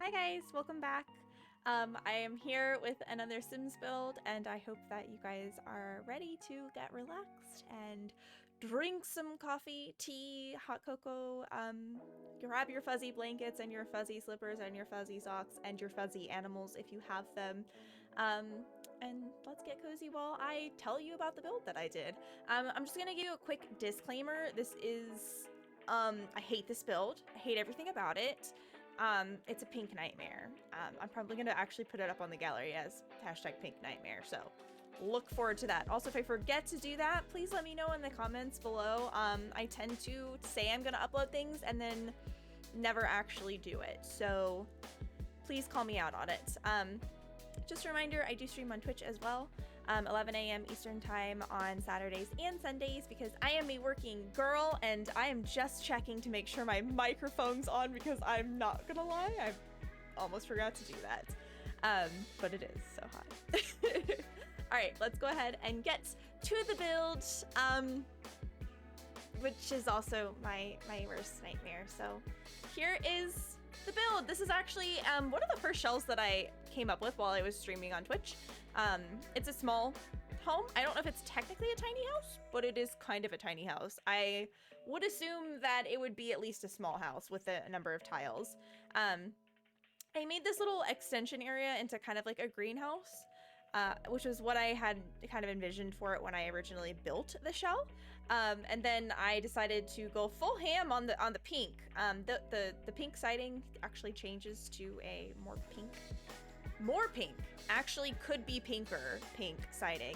Hi guys, welcome back. I am here with another Sims build, and I hope that you guys are ready to get relaxed and drink some coffee, tea, hot cocoa, grab your fuzzy blankets and your fuzzy slippers and your fuzzy socks and your fuzzy animals if you have them. And let's get cozy while I tell you about the build that I did. I'm just gonna give you a quick disclaimer. This is, I hate this build. I hate everything about it. It's a pink nightmare. I'm probably going to actually put it up on the gallery as #pink nightmare, so look forward to that. Also, if I forget to do that, please let me know in the comments below. I tend to say I'm going to upload things and then never actually do it, so please call me out on it. Just a reminder, I do stream on Twitch as well, 11 a.m. Eastern time on Saturdays and Sundays, because I am a working girl and I am just checking to make sure my microphone's on, because I'm not gonna lie, I almost forgot to do that. But it is so hot. All right, let's go ahead and get to the build, which is also my worst nightmare. So here is the build. This is actually one of the first shells that I came up with while I was streaming on Twitch. It's a small home. I don't know if it's technically a tiny house, but it is kind of a tiny house. I would assume that it would be at least a small house with a number of tiles. I made this little extension area into kind of like a greenhouse, which was what I had kind of envisioned for it when I originally built the shell. And then I decided to go full ham on the pink. The pink siding actually changes to a more pink, actually could be pinker pink siding.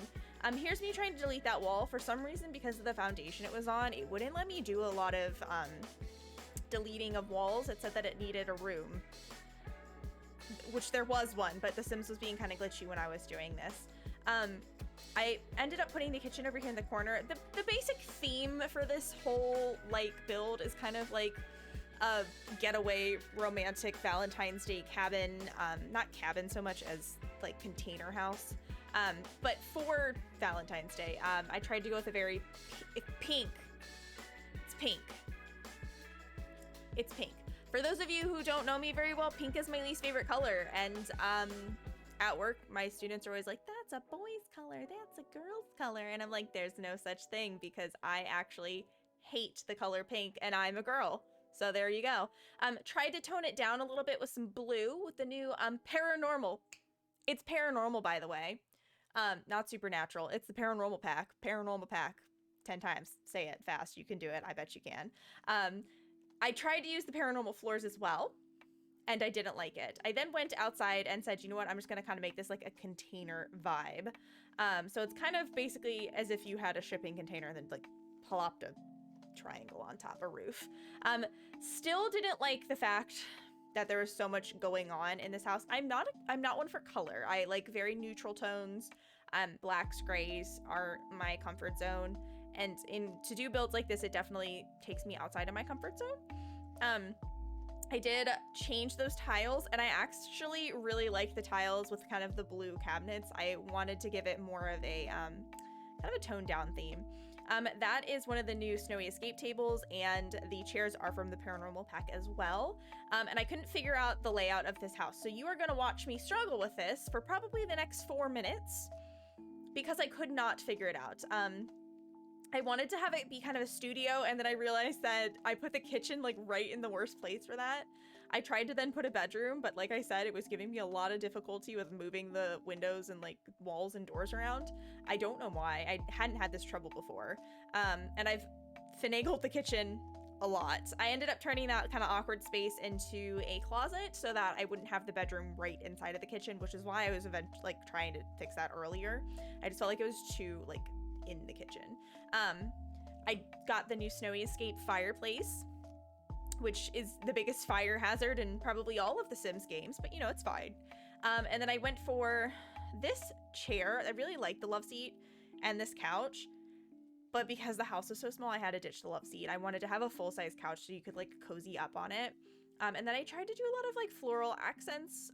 Here's me trying to delete that wall. For some reason, because of the foundation it was on, it wouldn't let me do a lot of deleting of walls. It said that it needed a room, which there was one, but the Sims was being kind of glitchy when I was doing this. I ended up putting the kitchen over here in the corner. The basic theme for this whole like build is kind of like a getaway romantic Valentine's Day cabin, not cabin so much as like container house, but for Valentine's Day. I tried to go with a very pink. It's pink. For those of you who don't know me very well, pink is my least favorite color, and at work my students are always like, that's a boy's color, that's a girl's color, and I'm like, there's no such thing, because I actually hate the color pink and I'm a girl. So there you go. Tried to tone it down a little bit with some blue with the new paranormal. It's paranormal, by the way. Not supernatural. It's the paranormal pack. Paranormal pack. 10 times. Say it fast. You can do it. I bet you can. I tried to use the paranormal floors as well, and I didn't like it. I then went outside and said, you know what? I'm just going to kind of make this like a container vibe. So it's kind of basically as if you had a shipping container and then like plopped a triangle on top, a roof. Still didn't like the fact that there was so much going on in this house. I'm not one for color. I like very neutral tones. Blacks, grays are my comfort zone, and to do builds like this, it definitely takes me outside of my comfort zone. I did change those tiles, and I actually really like the tiles with kind of the blue cabinets. I wanted to give it more of a kind of a toned down theme. That is one of the new snowy escape tables, and the chairs are from the paranormal pack as well. And I couldn't figure out the layout of this house, so you are going to watch me struggle with this for probably the next 4 minutes, because I could not figure it out. I wanted to have it be kind of a studio, and then I realized that I put the kitchen like right in the worst place for that. I tried to then put a bedroom, but like I said, it was giving me a lot of difficulty with moving the windows and like walls and doors around. I don't know why. I hadn't had this trouble before. And I've finagled the kitchen a lot. I ended up turning that kind of awkward space into a closet so that I wouldn't have the bedroom right inside of the kitchen, which is why I was eventually like trying to fix that earlier. I just felt like it was too like in the kitchen. I got the new Snowy Escape fireplace, which is the biggest fire hazard in probably all of the Sims games, but you know, it's fine. And then I went for this chair. I really like the love seat and this couch, but because the house was so small, I had to ditch the love seat. I wanted to have a full-size couch so you could like cozy up on it. And then I tried to do a lot of like floral accents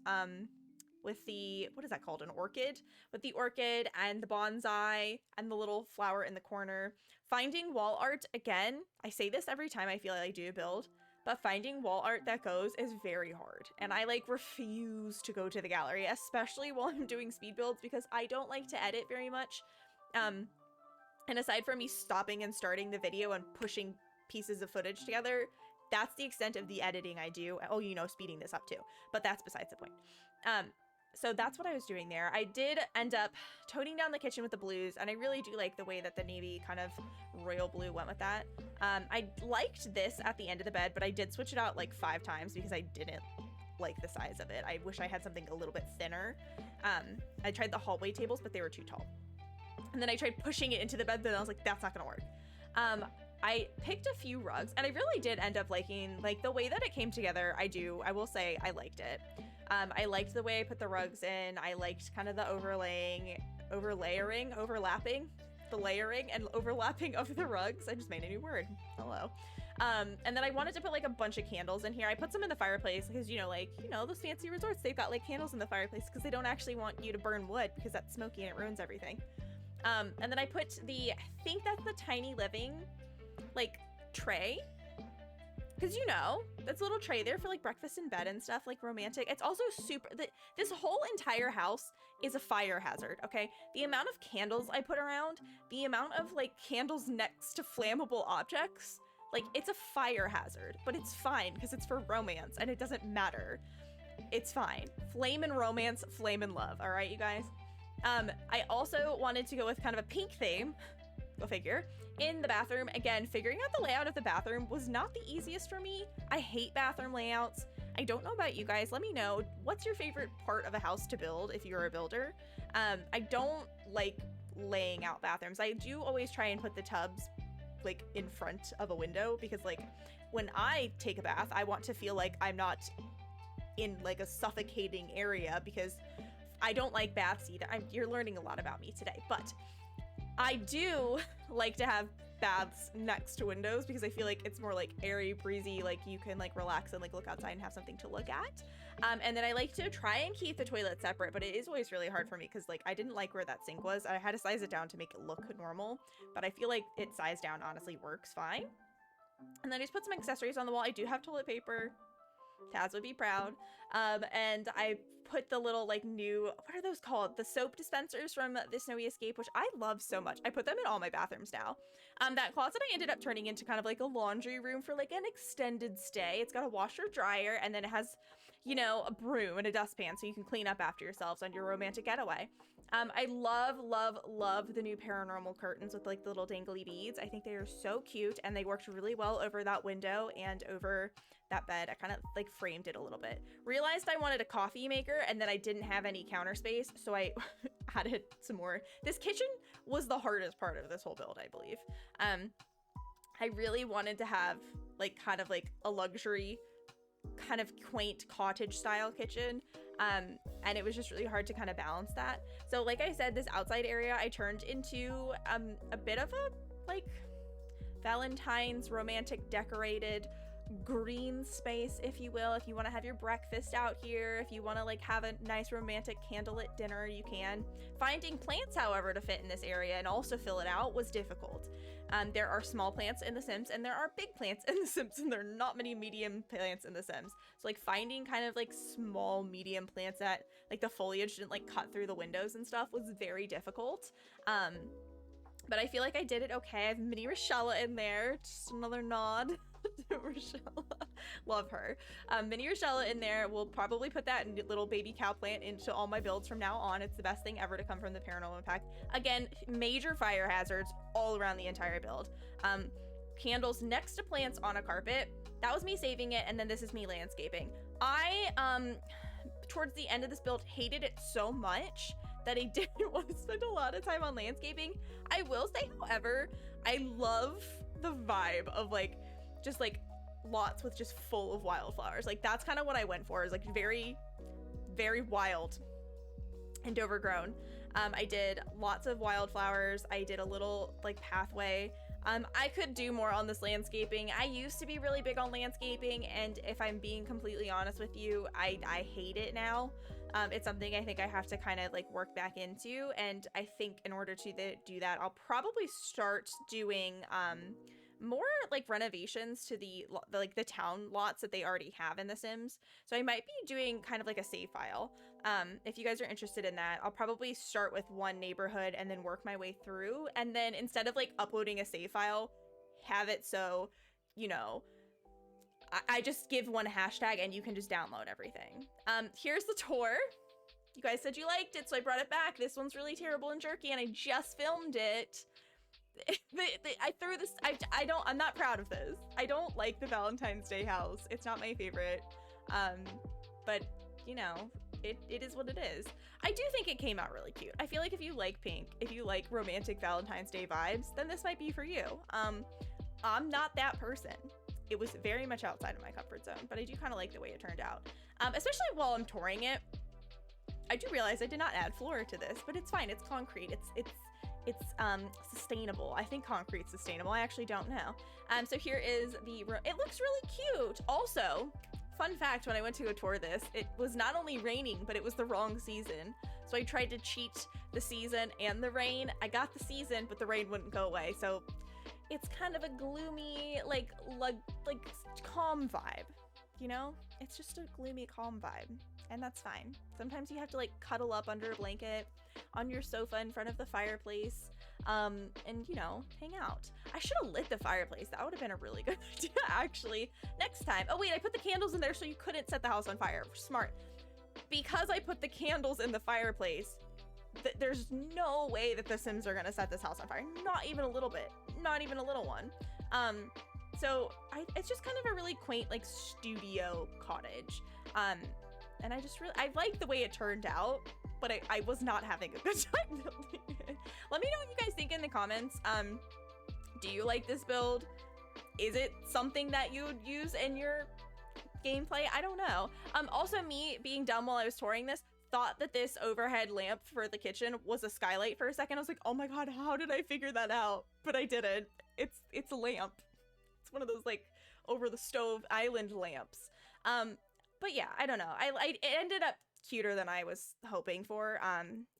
with the, what is that called? An orchid? With the orchid and the bonsai and the little flower in the corner. Finding wall art, again, I say this every time I feel like I do a build, but finding wall art that goes is very hard. And I like refuse to go to the gallery, especially while I'm doing speed builds, because I don't like to edit very much. And aside from me stopping and starting the video and pushing pieces of footage together, that's the extent of the editing I do. Oh, you know, speeding this up too, but that's besides the point. So that's what I was doing there. I did end up toning down the kitchen with the blues, and I really do like the way that the navy kind of royal blue went with that. I liked this at the end of the bed, but I did switch it out like 5 times because I didn't like the size of it. I wish I had something a little bit thinner. I tried the hallway tables, but they were too tall. And then I tried pushing it into the bed, but I was like, that's not gonna work. I picked a few rugs, and I really did end up liking like the way that it came together. I will say I liked it. I liked the way I put the rugs in. I liked kind of the overlapping, the layering and overlapping of the rugs. I just made a new word. Hello. And then I wanted to put like a bunch of candles in here. I put some in the fireplace because, you know, those fancy resorts, they've got like candles in the fireplace because they don't actually want you to burn wood because that's smoky and it ruins everything. And then I put I think that's the tiny living like tray, because you know that's a little tray there for like breakfast in bed and stuff, like romantic. It's also this whole entire house is a fire hazard. Okay, the amount of candles I put around, the amount of like candles next to flammable objects, like it's a fire hazard, but it's fine because it's for romance and it doesn't matter. It's fine. Flame and romance, flame and love. All right, you guys. I also wanted to go with kind of a pink theme, go figure, in the bathroom. Again, figuring out the layout of the bathroom was not the easiest for me. I hate bathroom layouts. I don't know about you guys. Let me know, what's your favorite part of a house to build if you're a builder? I don't like laying out bathrooms. I do always try and put the tubs like in front of a window because like when I take a bath, I want to feel like I'm not in like a suffocating area because I don't like baths either. You're learning a lot about me today, but I do like to have baths next to windows because I feel like it's more like airy, breezy, like you can like relax and like look outside and have something to look at. And then I like to try and keep the toilet separate, but it is always really hard for me because like I didn't like where that sink was. I had to size it down to make it look normal, but I feel like it sized down honestly works fine. And then I just put some accessories on the wall. I do have toilet paper. Taz would be proud. And I put the little like new, what are those called? The soap dispensers from the Snowy Escape, which I love so much. I put them in all my bathrooms now. That closet I ended up turning into kind of like a laundry room for like an extended stay. It's got a washer dryer and then it has, you know, a broom and a dustpan so you can clean up after yourselves on your romantic getaway. I love the new paranormal curtains with like the little dangly beads. I think they are so cute and they worked really well over that window and over that bed. I kind of like framed it a little bit. Realized I wanted a coffee maker and then I didn't have any counter space, so I added some more. This kitchen was the hardest part of this whole build, I believe. I really wanted to have like kind of like a luxury kind of quaint cottage style kitchen, and it was just really hard to kind of balance that. So like I said, this outside area I turned into a bit of a like Valentines romantic decorated green space, if you will. If you want to have your breakfast out here, if you want to like have a nice romantic candlelit dinner, you can. Finding plants, however, to fit in this area and also fill it out was difficult. There are small plants in The Sims and there are big plants in The Sims, and there are not many medium plants in The Sims. So like finding kind of like small medium plants that like the foliage didn't like cut through the windows and stuff was very difficult. But I feel like I did it okay. I have Mini Rochella in there, just another nod to Rochella. Love her. Mini Rochella in there. We'll probably put that little baby cow plant into all my builds from now on. It's the best thing ever to come from the Paranormal Impact. Again, major fire hazards all around the entire build. Candles next to plants on a carpet. That was me saving it, and then this is me landscaping. I, towards the end of this build, hated it so much that I didn't want to spend a lot of time on landscaping. I will say, however, I love the vibe of like just like lots with just full of wildflowers. Like that's kind of what I went for, is like very, very wild and overgrown. I did lots of wildflowers. I did a little like pathway. I could do more on this landscaping. I used to be really big on landscaping, and if I'm being completely honest with you, I hate it now. It's something I think I have to kind of like work back into, and I think in order to do that, I'll probably start doing more like renovations to like the town lots that they already have in The Sims. So I might be doing kind of like a save file. If you guys are interested in that, I'll probably start with one neighborhood and then work my way through. And then instead of like uploading a save file, have it so, you know, I just give one hashtag and you can just download everything. Here's the tour. You guys said you liked it, so I brought it back. This one's really terrible and jerky, and I just filmed it. I threw this. I'm not proud of this. I don't like the Valentine's Day house. It's not my favorite. But you know, it is what it is. I do think it came out really cute. I feel like if you like pink, if you like romantic Valentine's Day vibes, then this might be for you. I'm not that person. It was very much outside of my comfort zone, but I do kind of like the way it turned out. Especially while I'm touring it. I do realize I did not add floor to this, but it's fine. It's concrete. It's sustainable. I think concrete's sustainable. I actually don't know. So here is the room. It looks really cute. Also, fun fact, when I went to go tour this, it was not only raining, but it was the wrong season. So I tried to cheat the season and the rain. I got the season, but the rain wouldn't go away. So it's kind of a gloomy, like calm vibe, you know? It's just a gloomy, calm vibe. And that's fine. Sometimes you have to like cuddle up under a blanket on your sofa in front of the fireplace, and you know, hang out. I should have lit the fireplace. That would have been a really good idea, actually. Next time. Oh wait, I put the candles in there so you couldn't set the house on fire. Smart. Because I put the candles in the fireplace, there's no way that the Sims are gonna set this house on fire. Not even a little bit. Not even a little one. So it's just kind of a really quaint like studio cottage. And I like the way it turned out, but I was not having a good time building it. Let me know what you guys think in the comments. Do you like this build? Is it something that you would use in your gameplay? I don't know. Also me being dumb while I was touring this, thought that this overhead lamp for the kitchen was a skylight for a second. I was like, oh my god, how did I figure that out? But I didn't. It's a lamp. It's one of those like over the stove island lamps. But yeah, I don't know. It ended up cuter than I was hoping for.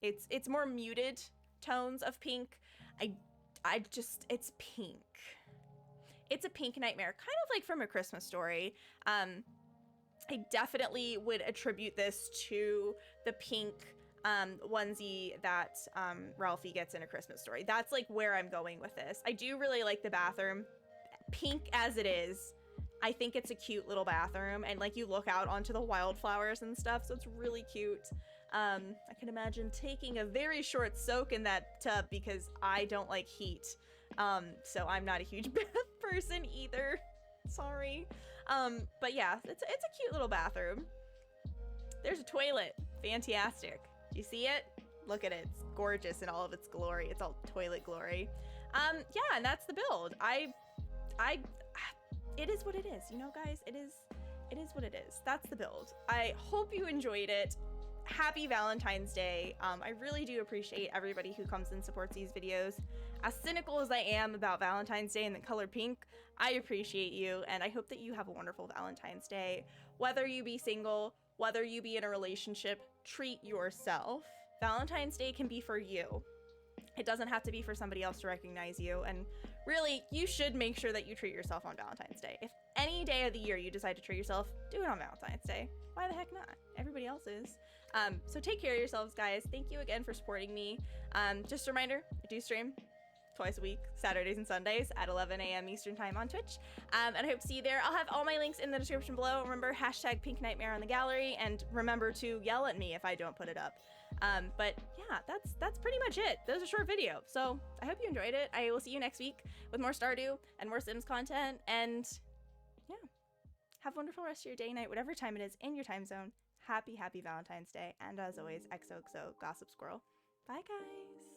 It's more muted tones of pink. It's pink. It's a pink nightmare, kind of like from A Christmas Story. I definitely would attribute this to the pink onesie that Ralphie gets in A Christmas Story. That's like where I'm going with this. I do really like the bathroom. Pink as it is, I think it's a cute little bathroom, and like you look out onto the wildflowers and stuff, so it's really cute. I can imagine taking a very short soak in that tub because I don't like heat. So I'm not a huge bath person either. Sorry. But yeah, it's a cute little bathroom. There's a toilet. Fantastic. Do you see it? Look at it. It's gorgeous in all of its glory. It's all toilet glory. Yeah, and that's the build. It is what it is, you know, guys. It is what it is. That's the build. I hope you enjoyed it. Happy Valentine's Day. I really do appreciate everybody who comes and supports these videos. As cynical as I am about Valentine's Day and the color pink, I appreciate you, and I hope that you have a wonderful Valentine's Day. Whether you be single, whether you be in a relationship, treat yourself. Valentine's Day can be for you. It doesn't have to be for somebody else to recognize you, and really, you should make sure that you treat yourself on Valentine's Day. If any day of the year you decide to treat yourself, do it on Valentine's Day. Why the heck not? Everybody else is. So take care of yourselves, guys. Thank you again for supporting me. Just a reminder, I do stream twice a week, Saturdays and Sundays at 11 a.m. Eastern time on Twitch. And I hope to see you there. I'll have all my links in the description below. Remember, hashtag Pink Nightmare on the gallery, and remember to yell at me if I don't put it up. But yeah, that's pretty much it. That was a short video, so I hope you enjoyed it. I will see you next week with more Stardew and more Sims content, and yeah, have a wonderful rest of your day, night, whatever time it is in your time zone. Happy Valentine's Day, and as always, XOXO Gossip Squirrel. Bye, guys.